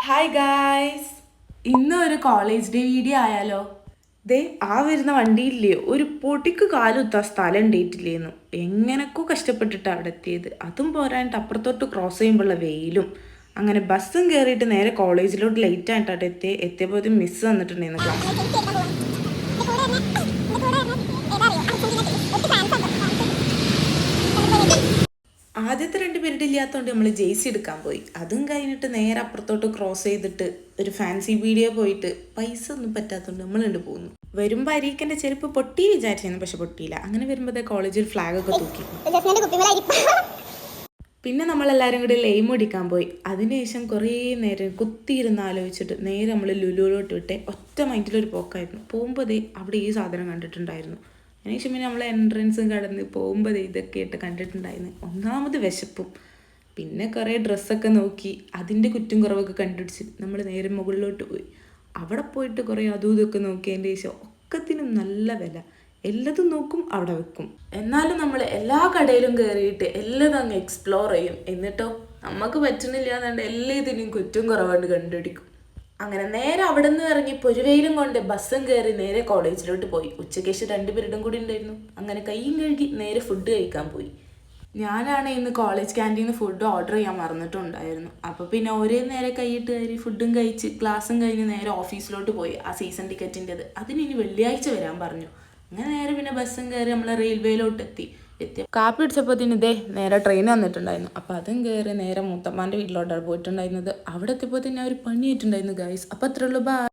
Hi guys, ഇന്ന് ഒരു college day video ആയാലോ? ദേ ആ വരുന്ന വണ്ടിയില്ലേ, ഒരു പൊടിക്ക് കാലുത്താ സ്ഥലം ഉണ്ടായിട്ടില്ലേന്നു. എങ്ങനെയൊക്കെ കഷ്ടപ്പെട്ടിട്ട് അവിടെ എത്തിയത്. അതും പോരാണ്ട് അപ്പുറത്തോട്ട് ക്രോസ് ചെയ്യുമ്പോഴുള്ള വെയിലും. അങ്ങനെ ബസ്സും കയറിയിട്ട് നേരെ കോളേജിലോട്ട് ലേറ്റ് ആയിട്ടാണ് എത്തിയപ്പോൾ മിസ് വന്നിട്ടുണ്ടായിരുന്നു ക്ലാസ്. ആദ്യത്തെ 2 പീരീഡ് ഇല്ലാത്തതുകൊണ്ട് നമ്മൾ ജെയ്സി എടുക്കാൻ പോയി. അതും കഴിഞ്ഞിട്ട് നേരെ അപ്പുറത്തോട്ട് ക്രോസ് ചെയ്തിട്ട് ഒരു ഫാൻസി പീഡിയ പോയിട്ട് പൈസ ഒന്നും പറ്റാത്തതുകൊണ്ട് നമ്മളുണ്ട് പോകുന്നു. വരുമ്പോൾ അരീക്കൻ്റെ ചെരുപ്പ് പൊട്ടി വിചാരിച്ചിരുന്നു, പക്ഷെ പൊട്ടിയില്ല. അങ്ങനെ വരുമ്പോഴത്തെ കോളേജിൽ ഫ്ലാഗ് ഒക്കെ തൂക്കി. പിന്നെ നമ്മളെല്ലാവരും കൂടി ലൈം അടിക്കാൻ പോയി. അതിനുശേഷം കുറേ നേരം കുത്തിയിരുന്ന് ആലോചിച്ചിട്ട് നേരെ നമ്മൾ ലുലുവിലോട്ട് വിട്ടേ ഒറ്റ മൈൻഡിലൊരു പോക്കായിരുന്നു. പോകുമ്പോൾ അവിടെ ഈ സാധനം കണ്ടിട്ടുണ്ടായിരുന്നു. അതിനുശേഷം പിന്നെ നമ്മൾ എൻട്രൻസും കടന്ന് പോകുമ്പോൾ ഇതൊക്കെ ആയിട്ട് കണ്ടിട്ടുണ്ടായിരുന്നു. ഒന്നാമത് വിശപ്പും, പിന്നെ കുറേ ഡ്രസ്സൊക്കെ നോക്കി അതിൻ്റെ കുറ്റും കുറവൊക്കെ കണ്ടുപിടിച്ച് നമ്മൾ നേരെ മുകളിലോട്ട് പോയി. അവിടെ പോയിട്ട് കുറേ അതും ഇതൊക്കെ നോക്കിയതിൻ്റെ ശേഷം ഒക്കത്തിനും നല്ല വില. എല്ലാതും നോക്കും, അവിടെ വെക്കും. എന്നാലും നമ്മൾ എല്ലാ കടയിലും കയറിയിട്ട് എല്ലാതും അങ്ങ് എക്സ്പ്ലോർ ചെയ്യും. എന്നിട്ടോ നമുക്ക് പറ്റുന്നില്ല എന്നുണ്ട് എല്ലാത്തിനും കുറ്റും കുറവുണ്ട് കണ്ടുപിടിക്കും. അങ്ങനെ നേരെ അവിടെ നിന്ന് ഇറങ്ങി പൊരുവയിലും കൊണ്ട് ബസ്സും കയറി നേരെ കോളേജിലോട്ട് പോയി. ഉച്ചയ്ക്ക് ശേഷം 2 പീരീഡും കൂടി ഉണ്ടായിരുന്നു. അങ്ങനെ കൈയും കഴുകി നേരെ ഫുഡ് കഴിക്കാൻ പോയി. ഞാനാണ് ഇന്ന് കോളേജ് ക്യാൻറ്റീന്ന് ഫുഡ് ഓർഡർ ചെയ്യാൻ മറന്നിട്ടുണ്ടായിരുന്നു. അപ്പോൾ പിന്നെ ഒരേ നേരെ കൈയിട്ട് കയറി ഫുഡും കഴിച്ച് ക്ലാസ്സും കഴിഞ്ഞ് നേരെ ഓഫീസിലോട്ട് പോയി. ആ സീസൺ ടിക്കറ്റിൻ്റെത് അതിന് ഇനി വെള്ളിയാഴ്ച വരാൻ പറഞ്ഞു. അങ്ങനെ നേരെ പിന്നെ ബസ്സും കയറി നമ്മൾ റെയിൽവേയിലോട്ട് എത്തി. കാപ്പി പിടിച്ചപ്പോഴത്തേന് നേരെ ട്രെയിൻ വന്നിട്ടുണ്ടായിരുന്നു. അപ്പോൾ അതും കയറി നേരെ മൂത്തമ്മാൻ്റെ വീട്ടിലോട്ടാണ് പോയിട്ടുണ്ടായിരുന്നത്. അവിടെ എത്തിയപ്പോൾ തന്നെ ഒരു പണിയായിട്ടുണ്ടായിരുന്നു ഗൈസ്. അപ്പോൾ അത്രേ ഉള്ളൂ, ബൈ.